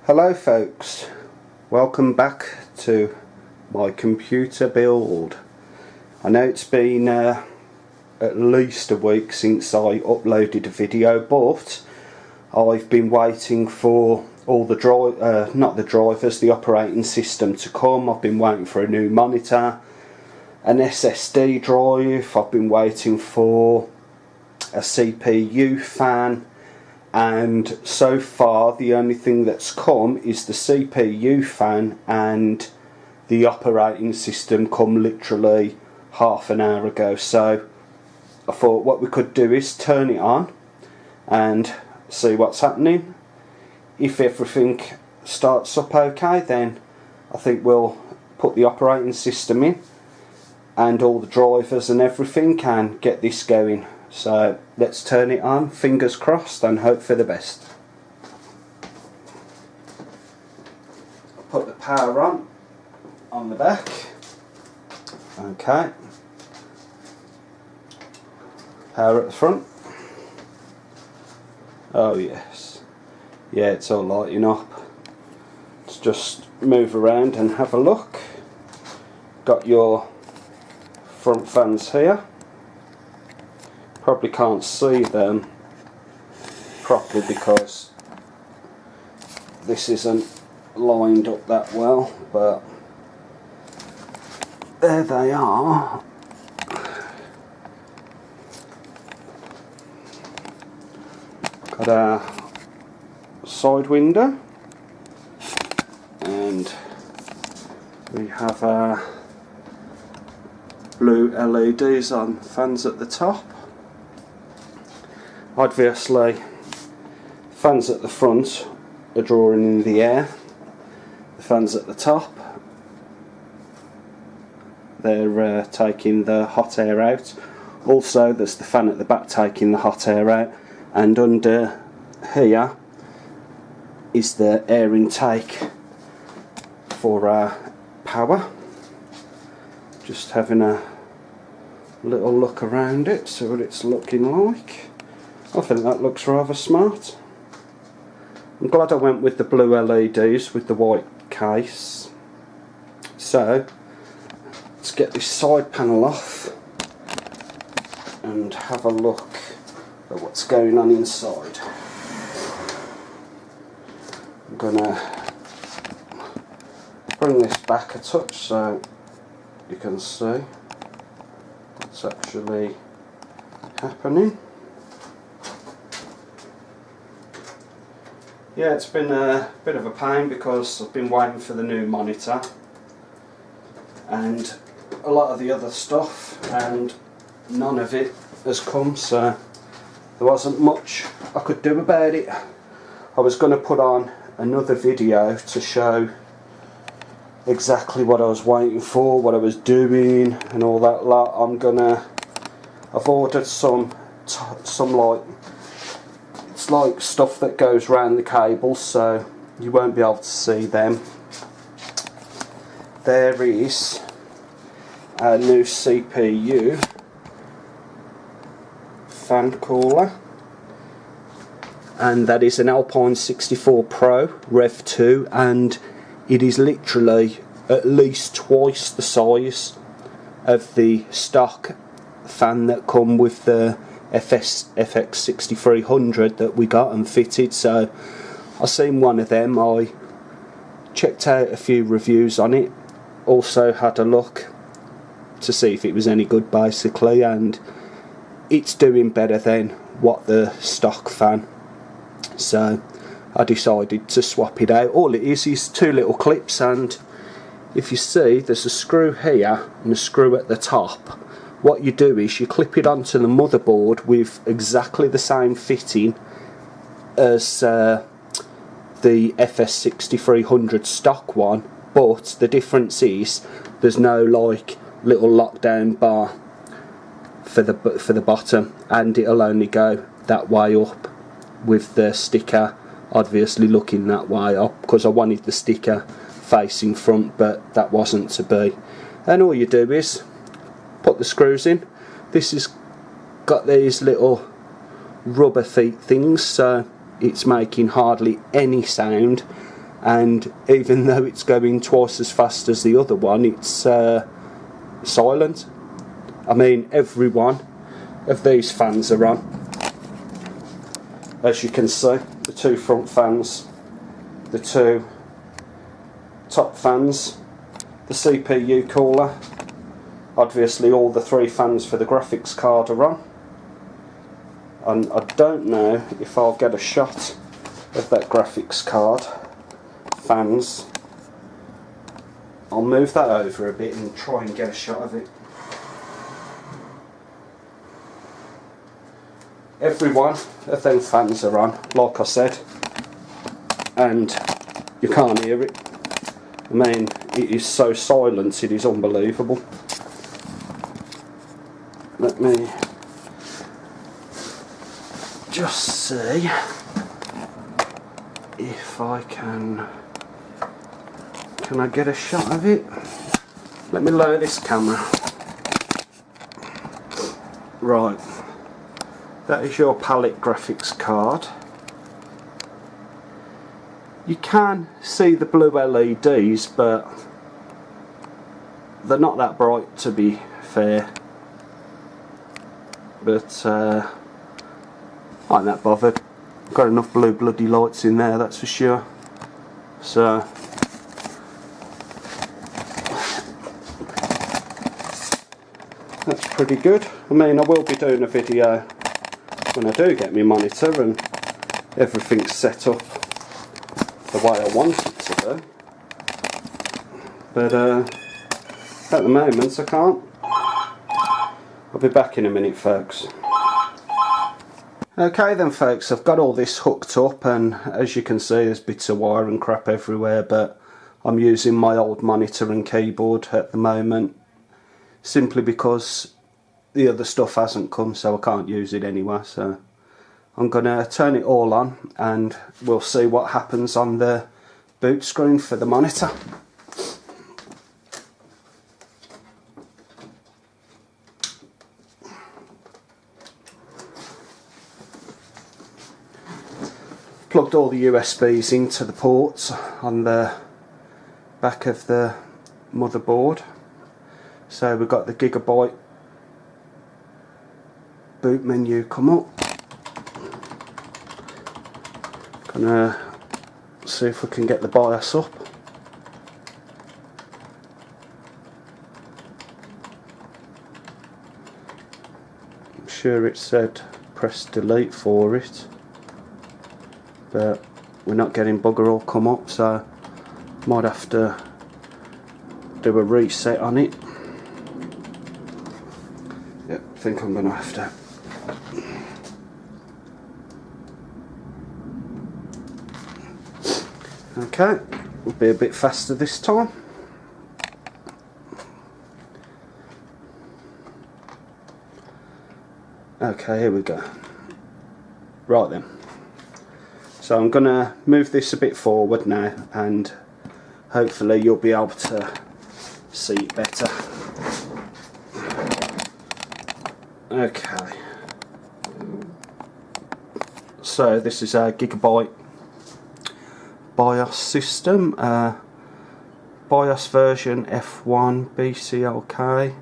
Hello folks, welcome back to my computer build. I know it's been at least a week since I uploaded a video, but I've been waiting for all the the operating system to come. I've been waiting for a new monitor, an SSD drive, I've been waiting for a CPU fan, and so far the only thing that's come is the CPU fan, and the operating system come literally half an hour ago. So I thought what we could do is turn it on and see what's happening. If everything starts up okay, then I think we'll put the operating system in and all the drivers and everything and get this going. So let's turn it on, fingers crossed, and hope for the best. I'll put the power on the back. Okay. Power at the front. Oh yes. Yeah, it's all lighting up. Let's just move around and have a look. Got your front fans here. Probably can't see them properly because this isn't lined up that well, but there they are. Got our side window, and we have our blue LEDs on fans at the top. Obviously, fans at the front are drawing in the air. The fans at the top, they're taking the hot air out. Also, there's the fan at the back taking the hot air out, and under here is the air intake for our power. Just having a little look around it, see what it's looking like. I think that looks rather smart. I'm glad I went with the blue LEDs with the white case. So let's get this side panel off and have a look at what's going on inside. I'm gonna bring this back a touch so you can see what's actually happening. Yeah, it's been a bit of a pain because I've been waiting for the new monitor and a lot of the other stuff, and none of it has come, so there wasn't much I could do about it. I was going to put on another video to show exactly what I was waiting for, what I was doing and all that lot. I've ordered some like stuff that goes round the cables, so you won't be able to see them. There is a new CPU fan cooler, and that is an Alpine 64 Pro Rev 2, and it is literally at least twice the size of the stock fan that come with the FX 6300 that we got and fitted. So I seen one of them, I checked out a few reviews on it, also had a look to see if it was any good basically, and it's doing better than what the stock fan. So I decided to swap it out. All it is two little clips, and if you see there's a screw here and a screw at the top. What you do is you clip it onto the motherboard with exactly the same fitting as the FS 6300 stock one, but the difference is there's no like little lockdown bar for the bottom, and it'll only go that way up with the sticker obviously looking that way up, because I wanted the sticker facing front, but that wasn't to be. And all you do is put the screws in. This has got these little rubber feet things, so it's making hardly any sound, and even though it's going twice as fast as the other one, it's silent. I mean, every one of these fans are on. As you can see, the two front fans, the two top fans, the CPU cooler, obviously all the three fans for the graphics card are on. And I don't know if I'll get a shot of that graphics card fans. I'll move that over a bit and try and get a shot of it. Every one of them fans are on, like I said, and you can't hear it. I mean, it is so silent, it is unbelievable. Let me just see if I can I get a shot of it? Let me lower this camera. Right. That is your Palit graphics card. You can see the blue LEDs, but they're not that bright, to be fair. But I'm not that bothered. Got enough blue bloody lights in there, that's for sure. So that's pretty good. I mean, I will be doing a video when I do get my monitor and everything's set up the way I want it to do, but at the moment I can't. I'll be back in a minute, folks. Okay then, folks, I've got all this hooked up, and as you can see there's bits of wire and crap everywhere, but I'm using my old monitor and keyboard at the moment simply because the other stuff hasn't come, so I can't use it anyway. So I'm gonna turn it all on and we'll see what happens on the boot screen for the monitor. Plugged all the USBs into the ports on the back of the motherboard. So we've got the Gigabyte boot menu come up. Gonna see if we can get the BIOS up. I'm sure it said press delete for it, but we're not getting bugger all come up, so might have to do a reset on it. Yep, I think I'm gonna have to. Okay, we'll be a bit faster this time. Okay, here we go. Right then. So I'm going to move this a bit forward now, and hopefully you'll be able to see it better. Okay. So this is our Gigabyte BIOS system. BIOS version F1 BCLK.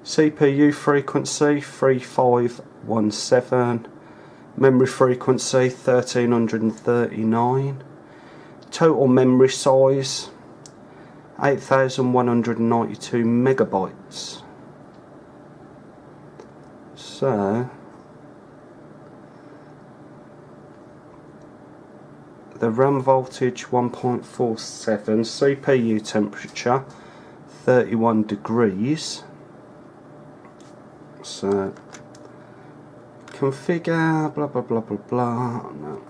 CPU frequency 3517. Memory frequency 1339. Total memory size 8192 megabytes. So the RAM voltage 1.47, CPU temperature 31 degrees. So configure blah blah blah blah blah. No.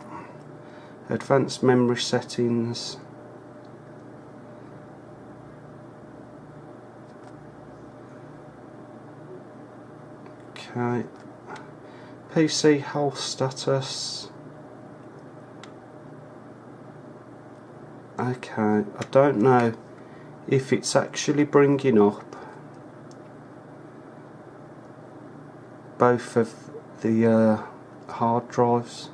Advanced memory settings. Okay. PC health status. Okay, I don't know if it's actually bringing up both of the hard drives.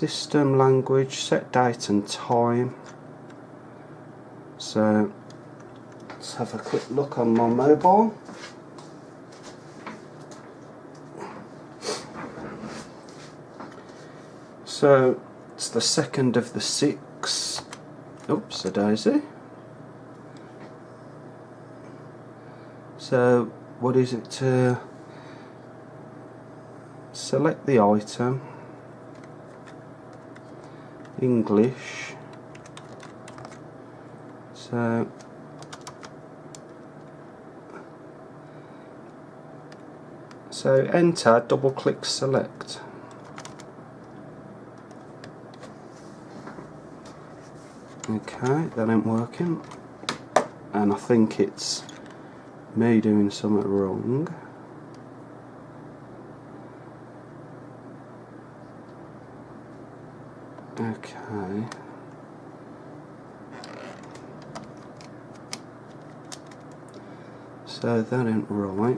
System language, set date and time. So let's have a quick look on my mobile. So it's the 2nd of the 6th. Oops, a daisy. So what is it to select the item, English, so enter, double click select. Okay, that ain't working, and I think it's me doing something wrong. Okay. So that ain't right.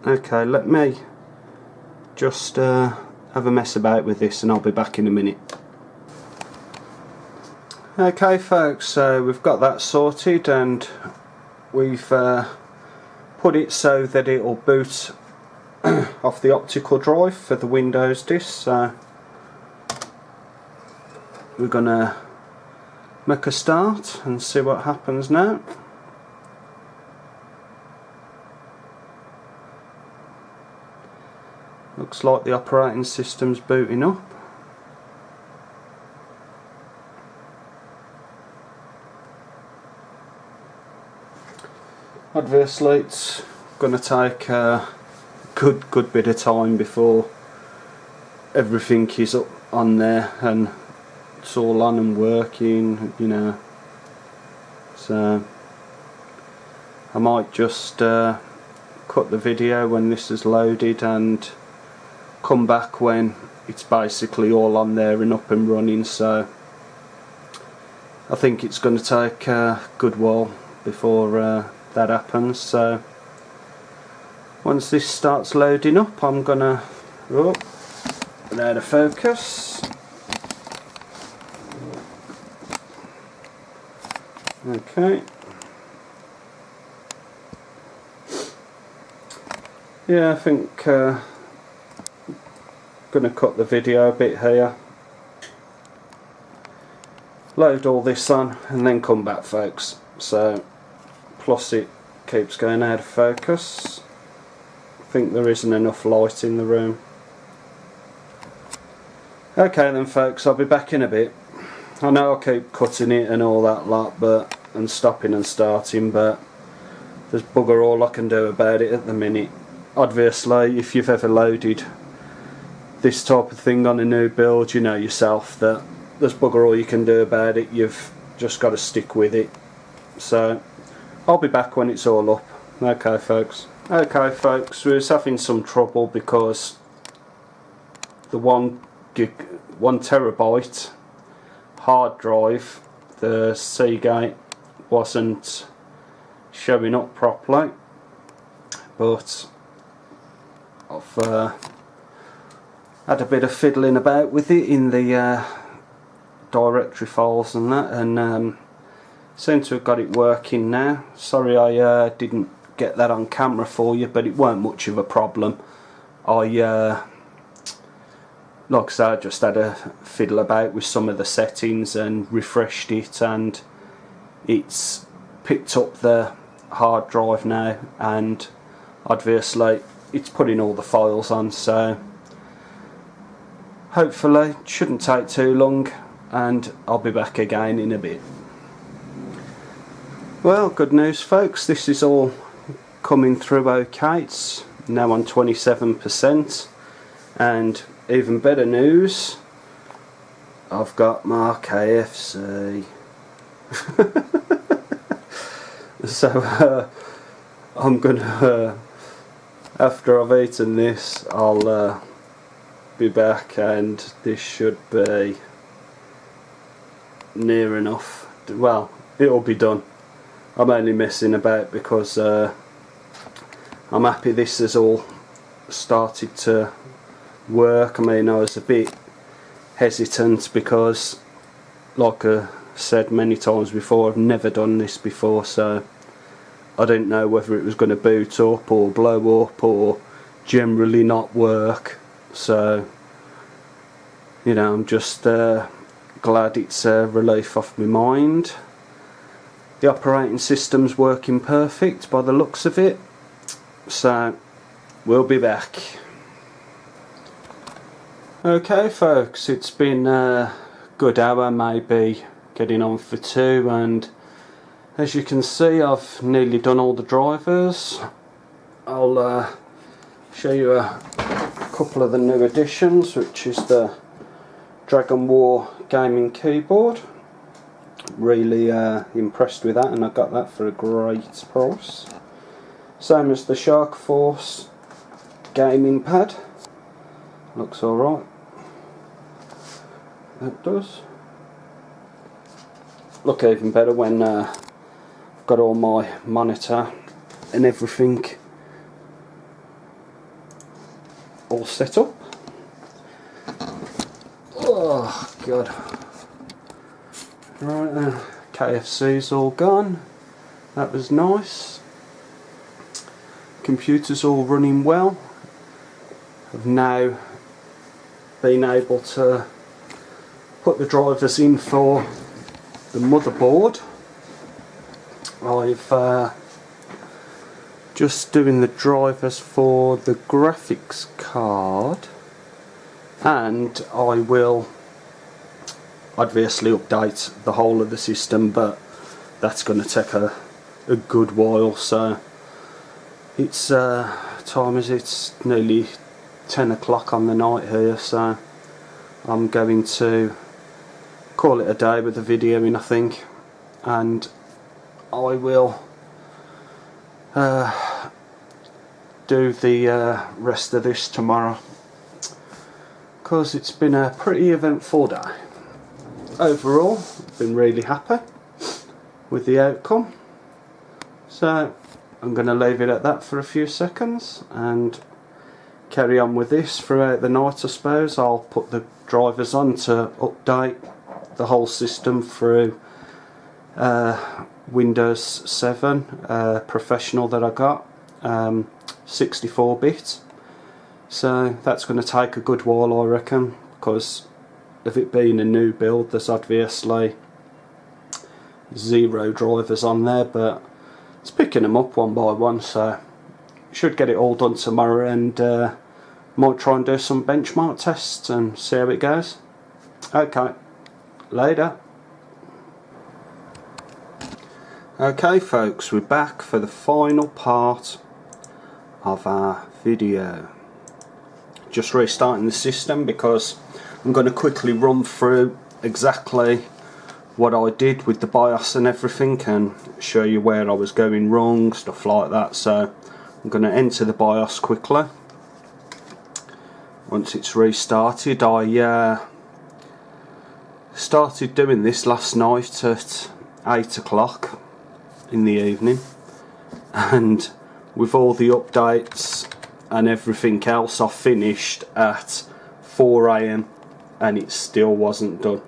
Okay, let me just have a mess about with this and I'll be back in a minute. Okay folks, so we've got that sorted and we've put it so that it will boot off the optical drive for the Windows disk. So we're gonna make a start and see what happens now. Looks like the operating system's booting up. Obviously it's going to take a good bit of time before everything is up on there and it's all on and working, you know. So I might just cut the video when this is loaded and come back when it's basically all on there and up and running. So I think it's going to take a good while before that happens. So once this starts loading up, I'm gonna put out of focus. Okay. Yeah, I think gonna cut the video a bit here. Load all this on and then come back, folks. So plus it keeps going out of focus. I think there isn't enough light in the room. Okay then folks, I'll be back in a bit. I know I keep cutting it and all that lot, and stopping and starting, but there's bugger all I can do about it at the minute. Obviously, if you've ever loaded this type of thing on a new build, you know yourself that there's bugger all you can do about it. You've just got to stick with it. So I'll be back when it's all up. Okay folks, we was having some trouble because the 1 terabyte hard drive, the Seagate, wasn't showing up properly, but I've had a bit of fiddling about with it in the directory files and that, and seem to have got it working now. Sorry I didn't get that on camera for you, but it weren't much of a problem. I like I said, I just had a fiddle about with some of the settings and refreshed it, and it's picked up the hard drive now, and obviously it's putting all the files on, so hopefully it shouldn't take too long and I'll be back again in a bit. Well, good news folks, this is all coming through okay. It's now on 27%, and even better news, I've got my KFC. So I'm gonna after I've eaten this, I'll be back, and this should be near enough. Well, it'll be done. I'm only messing about because I'm happy this has all started to work. I mean, I was a bit hesitant because, like I said many times before, I've never done this before, so I didn't know whether it was going to boot up or blow up or generally not work. So, you know, I'm just glad it's a relief off my mind. The operating system's working perfect by the looks of it, so we'll be back. Okay folks, it's been a good hour, maybe getting on for 2, and as you can see I've nearly done all the drivers. I'll show you a couple of the new additions, which is the Dragon War gaming keyboard. Really impressed with that, and I got that for a great price. Same as the Shark Force gaming pad. Looks alright. That does. Look even better when I've got all my monitor and everything all set up. Oh god. Right then, KFC's all gone. That was nice. Computer's all running well. I've now been able to put the drivers in for the motherboard. I've just doing the drivers for the graphics card, and I will obviously update the whole of the system, but that's going to take a good while. So it's time is it's nearly 10 o'clock on the night here, so I'm going to call it a day with the videoing, I think, and I will do the rest of this tomorrow, because it's been a pretty eventful day. Overall, I've been really happy with the outcome, so I'm going to leave it at that for a few seconds and carry on with this throughout the night. I suppose I'll put the drivers on to update the whole system through Windows 7 Professional that I got, 64-bit. So that's going to take a good while, I reckon, because of it being a new build. There's obviously 0 drivers on there, but it's picking them up one by one, so should get it all done tomorrow, and might try and do some benchmark tests and see how it goes. Okay, later. Okay folks, we're back for the final part of our video. Just restarting the system because I'm going to quickly run through exactly what I did with the BIOS and everything, and show you where I was going wrong, stuff like that. So I'm going to enter the BIOS quickly. Once it's restarted, I started doing this last night at 8 o'clock in the evening, and with all the updates and everything else, I finished at 4 AM and it still wasn't done.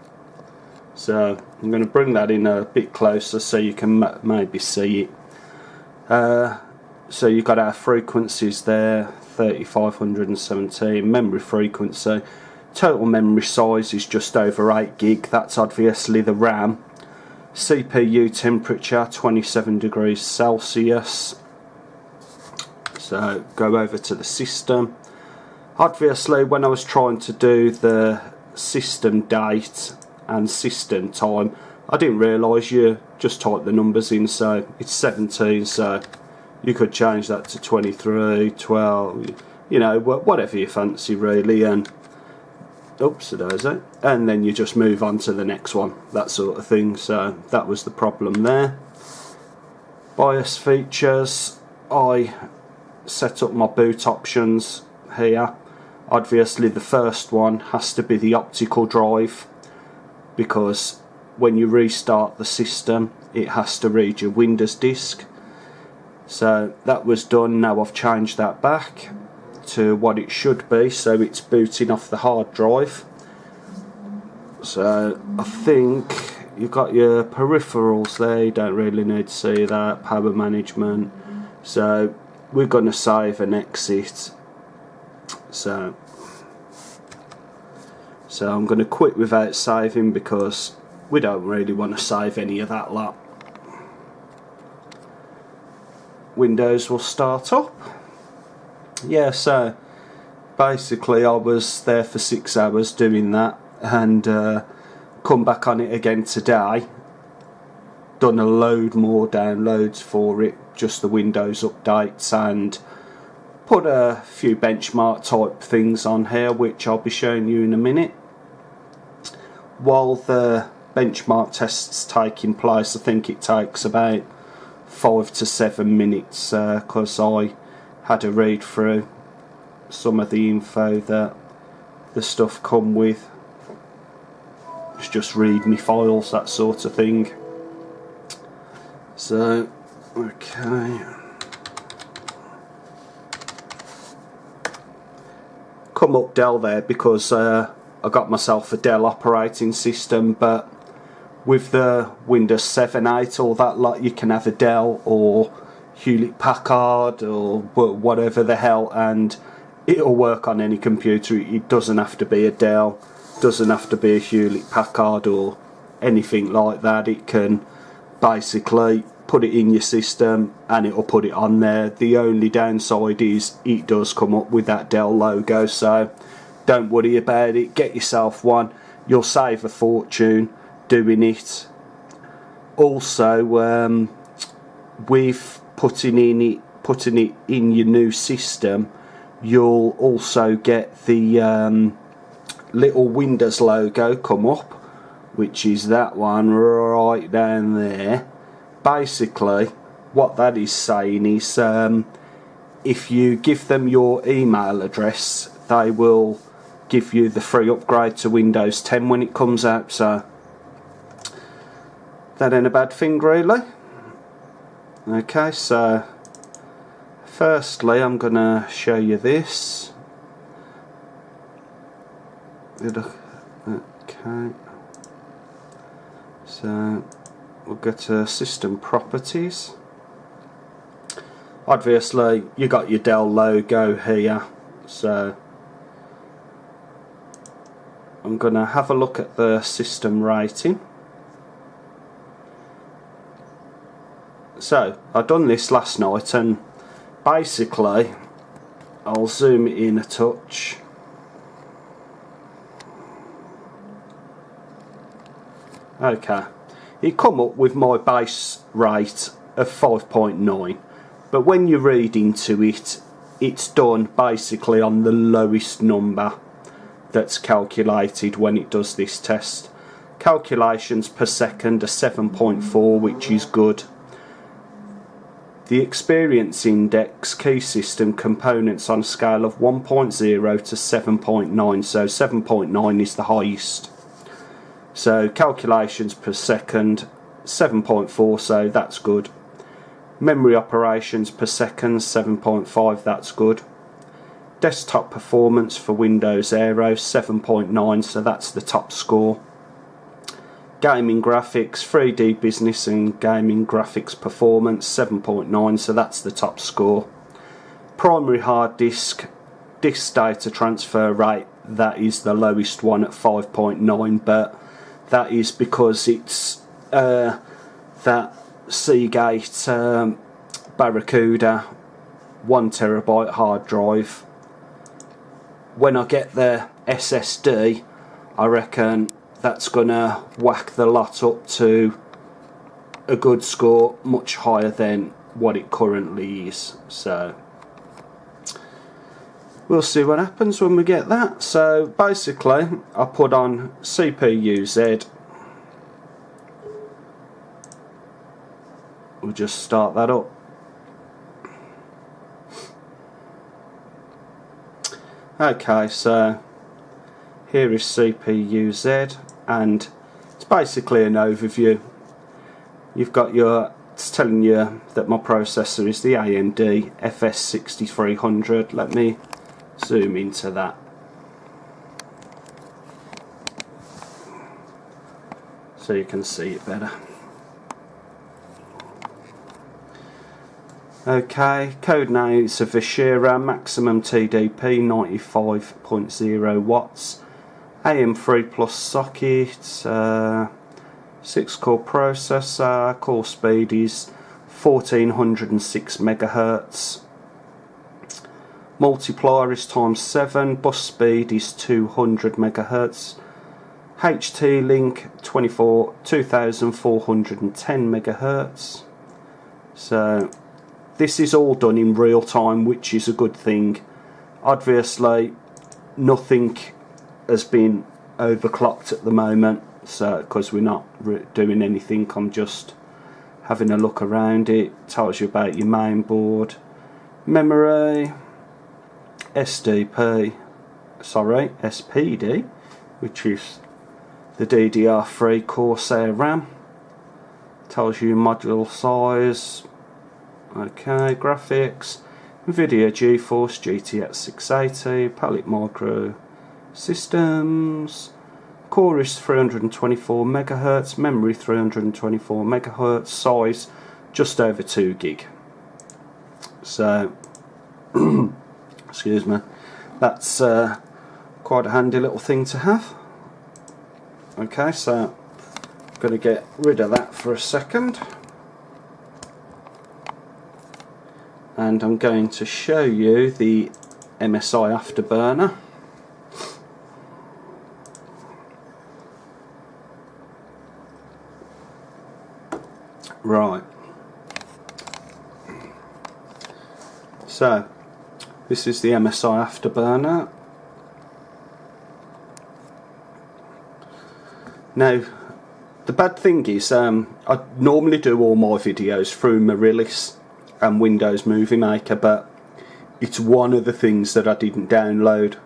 So I'm going to bring that in a bit closer so you can maybe see it. So you've got our frequencies there, 3517 memory frequency. Total memory size is just over 8 gig. That's obviously the RAM. CPU temperature 27 degrees Celsius. So go over to the system. Obviously when I was trying to do the system date and system time, I didn't realise you just type the numbers in. So it's 17, so you could change that to 23, 12, you know, whatever you fancy really, and oops, and then you just move on to the next one, that sort of thing. So that was the problem there. BIOS features, I set up my boot options here. Obviously the first one has to be the optical drive, because when you restart the system it has to read your Windows disk. So that was done. Now I've changed that back to what it should be, so it's booting off the hard drive. So I think you've got your peripherals there, you don't really need to see that, power management. So we're going to save and exit. So I'm going to quit without saving because we don't really want to save any of that lot. Windows will start up. Yeah, so basically I was there for 6 hours doing that, and come back on it again today. Done a load more downloads for it, just the Windows updates, and put a few benchmark type things on here which I'll be showing you in a minute. While the benchmark test's taking place, I think it takes about 5 to 7 minutes because I had to read through some of the info that the stuff come with. It's just read me files, that sort of thing. So, okay. Come up Dell there because I got myself a Dell operating system, but with the Windows 7, 8, all that lot, you can have a Dell or Hewlett Packard or whatever the hell, and it'll work on any computer. It doesn't have to be a Dell, doesn't have to be a Hewlett Packard or anything like that. It can basically put it in your system and it'll put it on there. The only downside is it does come up with that Dell logo, so don't worry about it. Get yourself one, you'll save a fortune doing it. Also, with putting it in your new system, you'll also get the little Windows logo come up, which is that one right down there. Basically what that is saying is if you give them your email address, they will give you the free upgrade to Windows 10 when it comes out, so that ain't a bad thing really. Okay, so firstly I'm gonna show you this. Okay, so we'll go to System Properties. Obviously you got your Dell logo here, so I'm gonna have a look at the system rating. So I've done this last night, and basically I'll zoom it in a touch. Okay, it come up with my base rate of 5.9, but when you read into it, it's done basically on the lowest number that's calculated when it does this test. Calculations per second are 7.4, which is good. The experience index key system components on a scale of 1.0 to 7.9, so 7.9 is the highest. So calculations per second 7.4, so that's good. Memory operations per second 7.5, that's good. Desktop performance for Windows Aero 7.9, so that's the top score. Gaming graphics, 3D business and gaming graphics performance 7.9, so that's the top score. Primary hard disk data transfer rate, that is the lowest one at 5.9, but that is because it's that Seagate Barracuda 1TB hard drive. When I get the SSD, I reckon that's gonna whack the lot up to a good score, much higher than what it currently is. So we'll see what happens when we get that. So basically I put on CPU Z. We'll just start that up. Okay, so here is CPU Z, and it's basically an overview. You've got your that's telling you that my processor is the AMD FS6300. Let me zoom into that. So you can see it better. Okay, code name is a Vishera, maximum TDP 95.0 watts, AM3 plus socket, 6-core processor, core speed is 1406 megahertz, multiplier is ×7, bus speed is 200 megahertz, HT link 2410 megahertz. So this is all done in real time, which is a good thing. Obviously nothing has been overclocked at the moment, so because we're not doing anything, I'm just having a look around. It tells you about your main board, memory, SPD, which is the DDR3 Corsair RAM, tells you module size. Okay, graphics, Nvidia GeForce GTX 680, Palit Micro Systems, core is 324 megahertz, memory 324 megahertz, size just over 2 gig. So, excuse me, that's quite a handy little thing to have. Okay, so I'm going to get rid of that for a second. And I'm going to show you the MSI Afterburner. Right. So, this is the MSI Afterburner. Now, the bad thing is, I normally do all my videos through Morilis and Windows Movie Maker, but it's one of the things that I didn't download.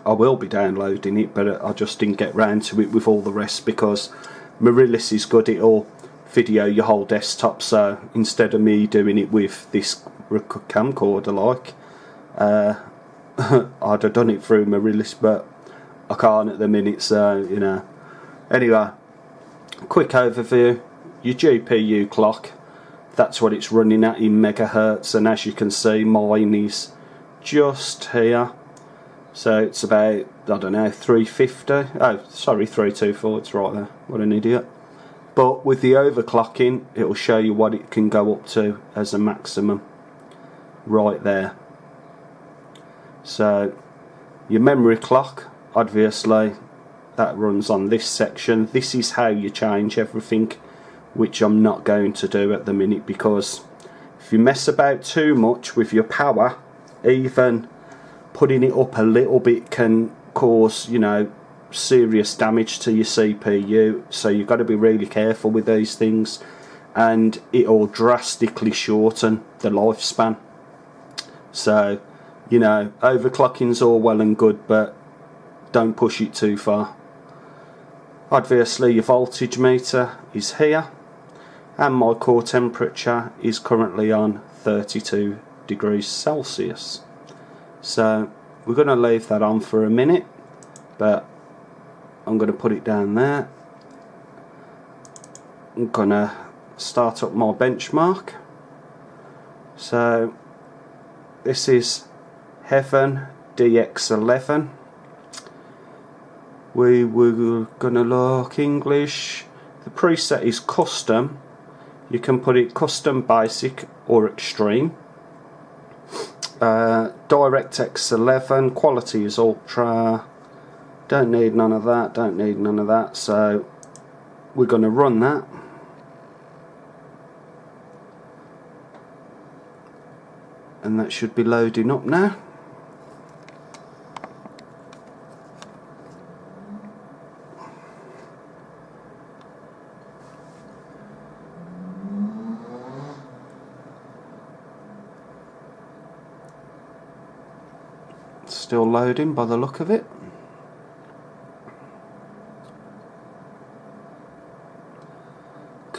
I will be downloading it, but I just didn't get round to it with all the rest, because Morilis is good, it'll video your whole desktop. So instead of me doing it with this camcorder like, I'd have done it through Morilis, but I can't at the minute, so you know. Anyway, quick overview. Your GPU clock, that's what it's running at in megahertz, and as you can see, mine is just here, so it's about, I don't know, 350. Oh, sorry, 324. It's right there. What an idiot! But with the overclocking, it will show you what it can go up to as a maximum, right there. So your memory clock, obviously, that runs on this section. This is how you change everything, which I'm not going to do at the minute, because if you mess about too much with your power, even putting it up a little bit can cause, you know, serious damage to your CPU. So you've got to be really careful with these things, and it'll drastically shorten the lifespan. So, you know, overclocking's all well and good, but don't push it too far. Obviously your voltage meter is here, and my core temperature is currently on 32 degrees Celsius. So we're going to leave that on for a minute, but I'm going to put it down there. I'm going to start up my benchmark. So this is Heaven DX11. We were going to look English. The preset is custom. You can put it custom, basic or extreme. DirectX 11, quality is ultra. Don't need none of that, don't need none of that. So we're going to run that. And that should be loading up now. Still loading by the look of it.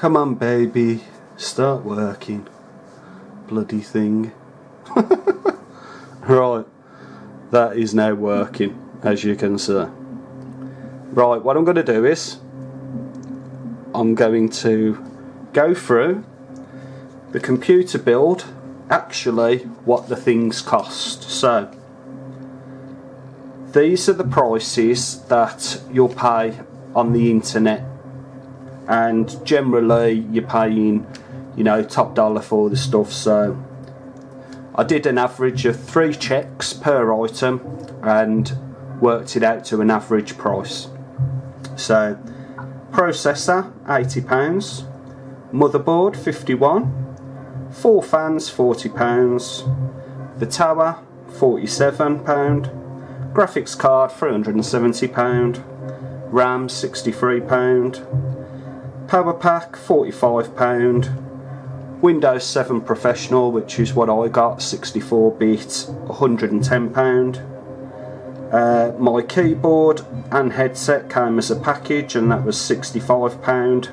Come on baby, Start working. Bloody thing. Right, that is now working, as you can see. Right, what I'm going to do is I'm going to go through the computer build, actually what the things cost. So these are the prices that you'll pay on the internet, and generally you're paying, you know, top dollar for the stuff. So I did an average of 3 checks per item and worked it out to an average price. So processor £80, motherboard £51, 4 fans £40, the tower £47, graphics card £370, RAM £63, power pack £45, Windows 7 Professional, which is what I got, 64-bit, £110. My keyboard and headset came as a package, and that was £65.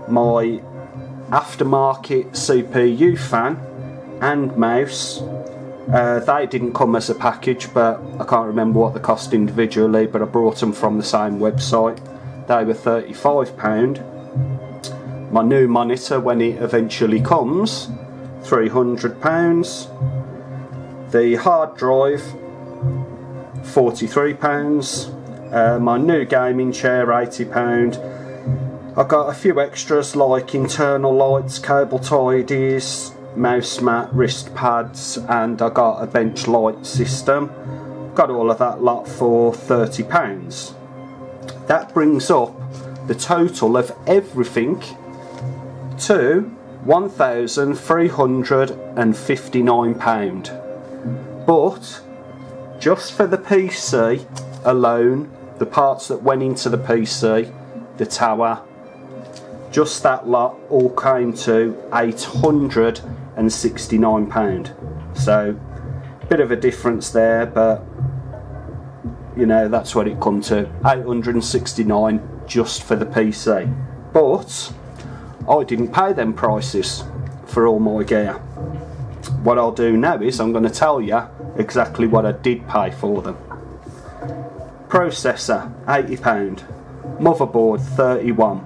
My aftermarket CPU fan and mouse, they didn't come as a package, but I can't remember what they cost individually, but I brought them from the same website. They were £35. My new monitor, when it eventually comes, £300. The hard drive, £43. My new gaming chair, £80. I got a few extras like internal lights, cable tidies, mouse mat, wrist pads, and I got a bench light system. Got all of that lot for £30. That brings up the total of everything to £1,359. But just for the PC alone, the parts that went into the PC, the tower, just that lot all came to £869. So bit of a difference there, but you know, that's what it come to, £869 just for the PC. But I didn't pay them prices for all my gear. What I'll do now is I'm going to tell you exactly what I did pay for them. Processor £80, motherboard £31,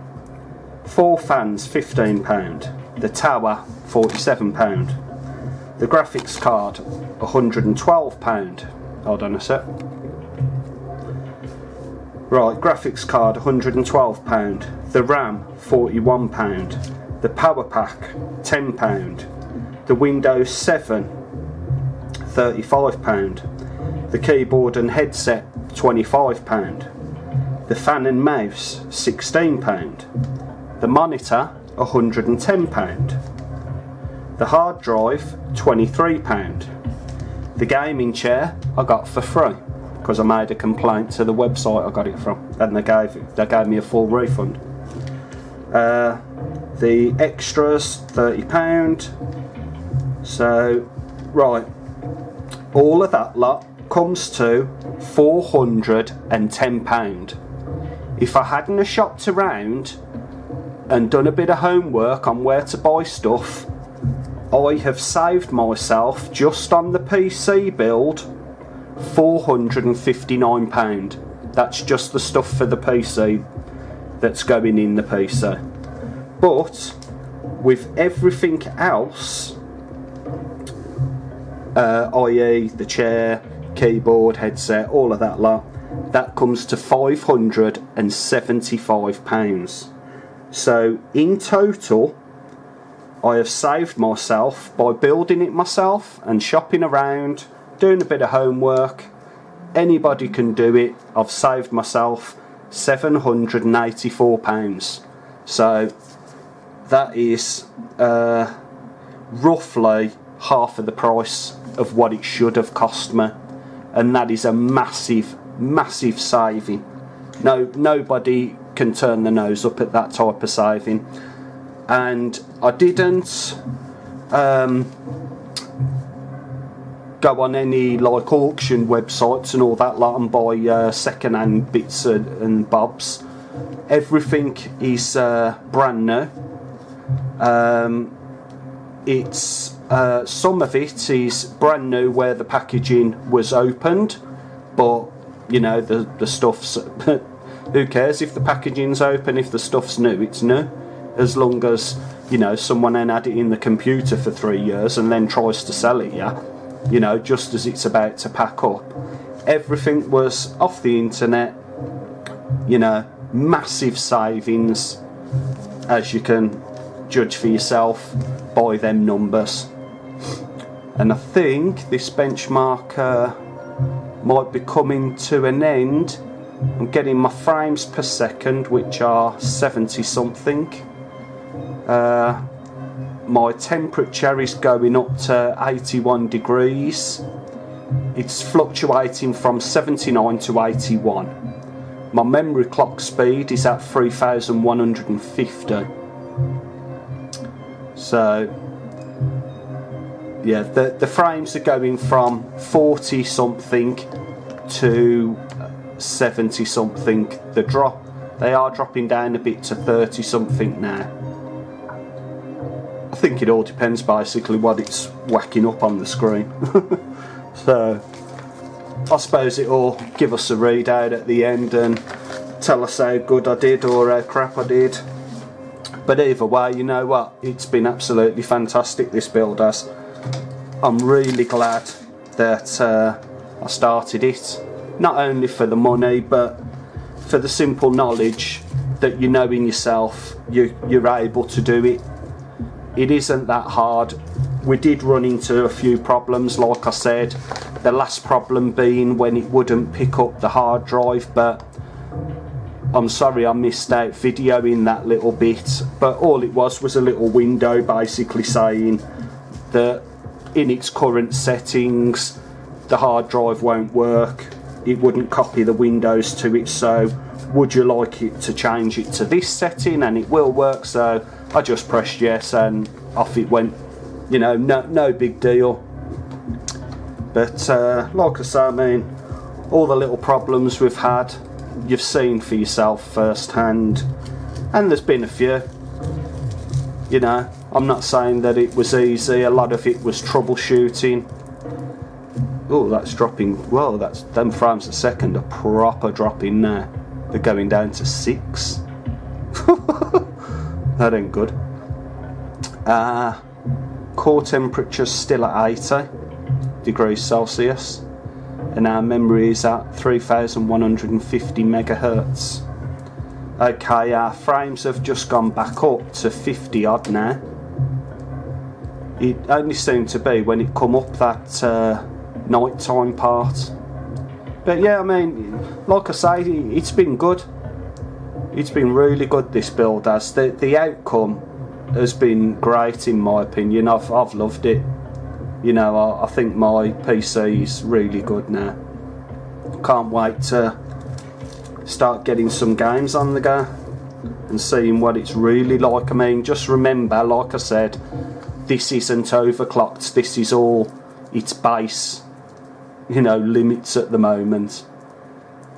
4 fans £15, the tower £47, the graphics card £112. Hold on a sec. Right, graphics card £112, the RAM £41, the power pack £10, the Windows 7 £35, the keyboard and headset £25, the fan and mouse £16, the monitor £110, the hard drive £23, the gaming chair I got for free because I made a complaint to the website I got it from, and they gave me a full refund. The extras £30. So right, all of that lot comes to £410. If I hadn't have shopped around and done a bit of homework on where to buy stuff, I have saved myself, just on the PC build, £459. That's just the stuff for the PC that's going in the PC. But with everything else, i.e. the chair, keyboard, headset, all of that lot, that comes to £575. So in total, I have saved myself, by building it myself and shopping around, doing a bit of homework, anybody can do it, I've saved myself £784. So that is roughly half of the price of what it should have cost me, and that is a massive saving. Nobody can turn their nose up at that type of saving. And I didn't go on any like auction websites and all that lot and buy second-hand bits and bobs. Everything is brand new. It's some of it is brand new where the packaging was opened, but you know the stuff's who cares if the packaging's open? If the stuff's new, it's new, as long as you know someone then had it in the computer for 3 years and then tries to sell it, yeah, you know, just as it's about to pack up. Everything was off the internet, you know, massive savings, as you can judge for yourself by them numbers. And I think this benchmark might be coming to an end. I'm getting my frames per second, which are 70 something. My temperature is going up to 81 degrees. It's fluctuating from 79 to 81. My memory clock speed is at 3150. So yeah, the frames are going from 40 something to 70 something. They are dropping down a bit to 30 something now. I think it all depends basically what it's whacking up on the screen. So I suppose it'll give us a readout at the end and tell us how good I did or how crap I did. But either way, you know what, it's been absolutely fantastic, this build has. I'm really glad that I started it, not only for the money but for the simple knowledge that you know in yourself you're able to do it. It isn't that hard. We did run into a few problems, like I said, the last problem being when it wouldn't pick up the hard drive, but I'm sorry I missed out videoing that little bit, but all it was a little window basically saying that in its current settings the hard drive won't work, it wouldn't copy the windows to it, so would you like it to change it to this setting, and it will work. So I just pressed yes and off it went, you know, no big deal. But like I say, I mean, all the little problems we've had you've seen for yourself firsthand, and there's been a few. You know, I'm not saying that it was easy, a lot of it was troubleshooting. Oh, that's dropping, well, that's them frames a second are proper dropping now. They're going down to 6. That ain't good. Core temperature's still at 80 degrees Celsius, and our memory is at 3150 megahertz. Okay, our frames have just gone back up to 50 odd now. It only seemed to be when it come up that nighttime part. But yeah, I mean, like I say, it's been good. It's been really good, this build has. The outcome has been great in my opinion. I've loved it. You know, I think my PC is really good now. Can't wait to start getting some games on the go and seeing what it's really like. I mean, just remember, like I said, this isn't overclocked. This is all its base, you know, limits at the moment.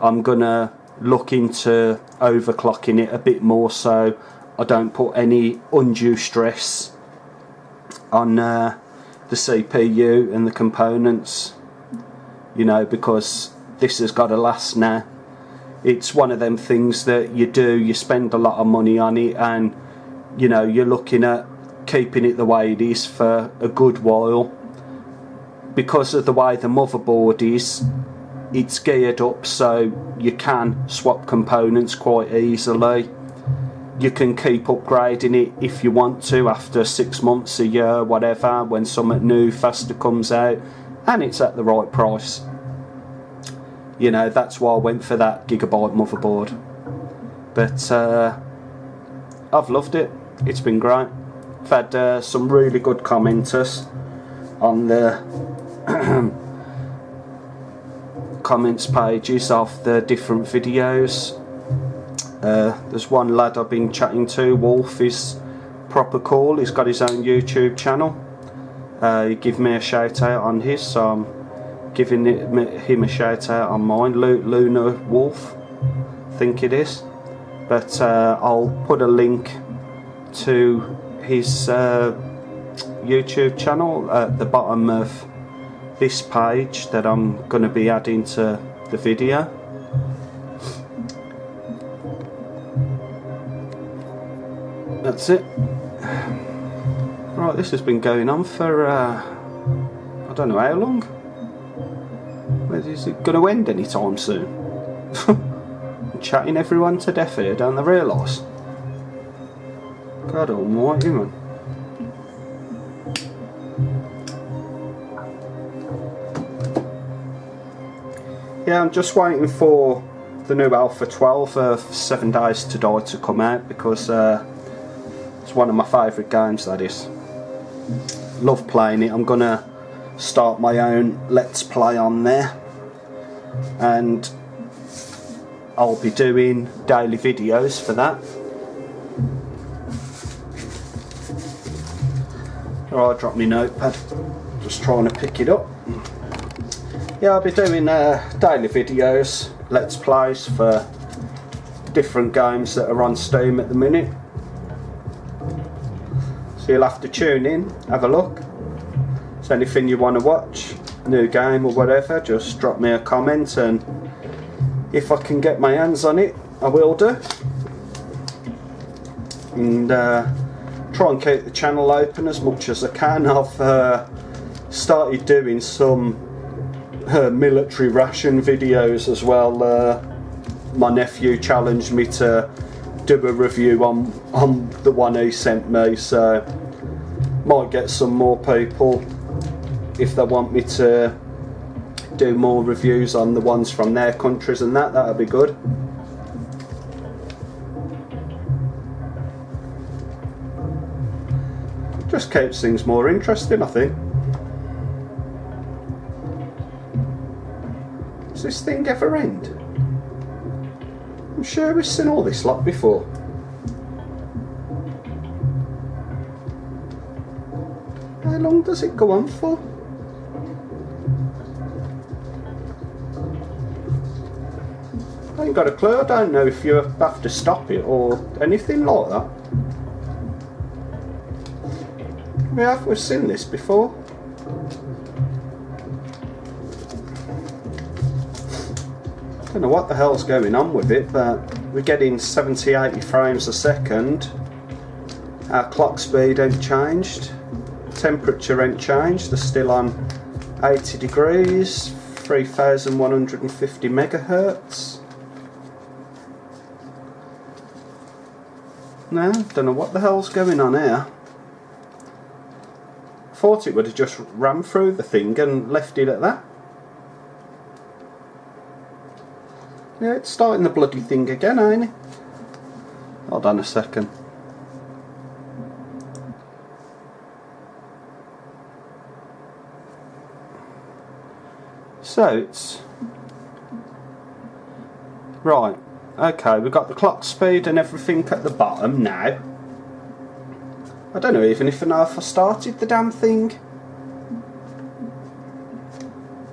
I'm gonna look into overclocking it a bit more so I don't put any undue stress on the CPU and the components, you know, because this has got to last now. It's one of them things that you spend a lot of money on it, and you know, you're looking at keeping it the way it is for a good while. Because of the way the motherboard is, it's geared up so you can swap components quite easily. You can keep upgrading it if you want to after 6 months, a year, whatever, when something new, faster comes out, and it's at the right price. You know, that's why I went for that Gigabyte motherboard. But I've loved it. It's been great. I've had some really good commenters on the comments pages of the different videos. There's one lad I've been chatting to, Wolf, is proper cool. He's got his own YouTube channel. He gave me a shout out on his, so I'm giving him a shout out on mine. Lunar Wolf, I think it is. But I'll put a link to his YouTube channel at the bottom of this page that I'm going to be adding to the video. That's it. Right, this has been going on for I don't know how long. Is it going to end anytime soon? I'm chatting everyone to death here, don't they realise? God almighty, man. Yeah, I'm just waiting for the new Alpha 12 of 7 Days to Die to come out, because it's one of my favourite games, that is. Love playing it. I'm gonna start my own Let's Play on there, and I'll be doing daily videos for that. Alright, drop me notepad, just trying to pick it up. Yeah, I'll be doing daily videos, Let's Plays for different games that are on Steam at the minute. So you'll have to tune in, have a look. If there's anything you want to watch, new game or whatever, just drop me a comment, and if I can get my hands on it, I will do. And try and keep the channel open as much as I can. I've started doing some military ration videos as well. My nephew challenged me to do a review on the one he sent me, so might get some more people if they want me to do more reviews on the ones from their countries, and that'd be good. Just keeps things more interesting, I think. Does this thing ever end? I'm sure we've seen all this lot before. How long does it go on for? I ain't got a clue. I don't know if you have to stop it or anything like that. We've seen this before. Don't know what the hell's going on with it, but we're getting 70-80 frames a second. Our clock speed ain't changed, temperature ain't changed, they're still on 80 degrees, 3150 megahertz. No, don't know what the hell's going on here. Thought it would have just ran through the thing and left it at that. Yeah, it's starting the bloody thing again, ain't it? Hold on a second. So it's right. Okay, we've got the clock speed and everything at the bottom now. I don't know even if I started the damn thing.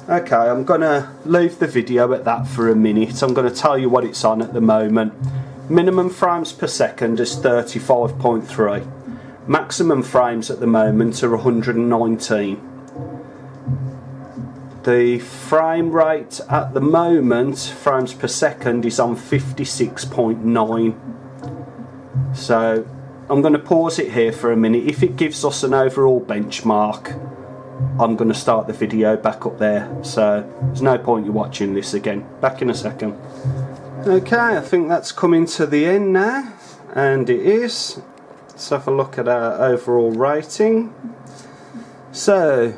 Okay, I'm going to leave the video at that for a minute. I'm going to tell you what it's on at the moment. Minimum frames per second is 35.3. Maximum frames at the moment are 119. The frame rate at the moment, frames per second, is on 56.9. So I'm going to pause it here for a minute. If it gives us an overall benchmark, I'm going to start the video back up there. So there's no point you watching this again. Back in a second. Okay, I think that's coming to the end now, and it is. Let's have a look at our overall rating. So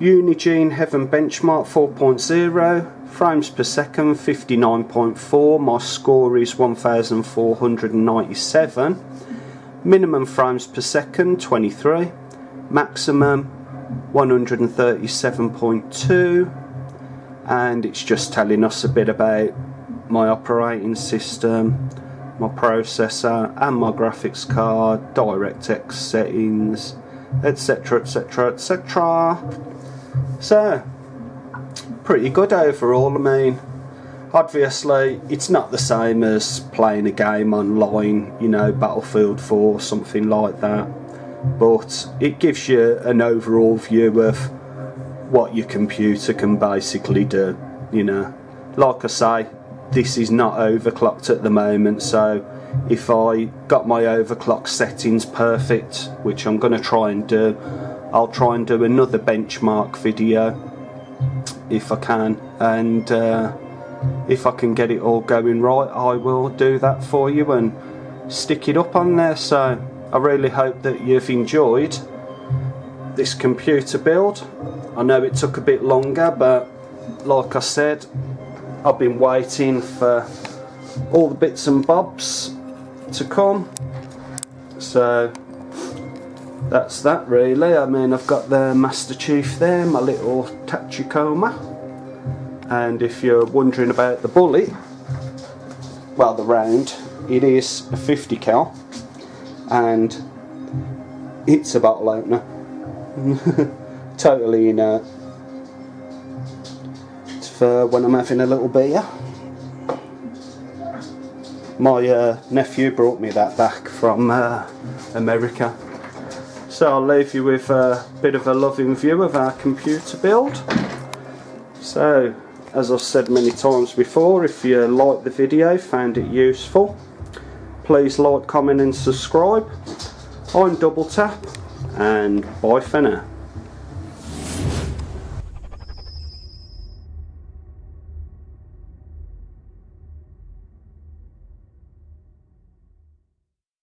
Unigine Heaven benchmark 4.0, frames per second 59.4, my score is 1497, minimum frames per second 23, maximum 137.2, and it's just telling us a bit about my operating system, my processor and my graphics card, DirectX settings, etc, etc, etc. So pretty good overall. I mean, Obviously, it's not the same as playing a game online, you know, Battlefield 4 or something like that, but it gives you an overall view of what your computer can basically do, you know. Like I say, this is not overclocked at the moment, so if I got my overclock settings perfect, which I'm going to try and do, I'll try and do another benchmark video if I can, and if I can get it all going right, I will do that for you and stick it up on there. So I really hope that you've enjoyed this computer build. I know it took a bit longer, but like I said, I've been waiting for all the bits and bobs to come. So that's that really. I mean, I've got the Master Chief there, my little Tachikoma. And if you're wondering about the bullet, well, the round, it is a 50 cal, and it's a bottle opener. Totally inert. It's for when I'm having a little beer. My nephew brought me that back from America. So I'll leave you with a bit of a loving view of our computer build. So, as I've said many times before, if you liked the video, found it useful, please like, comment and subscribe. I'm Double Tap, and bye for now.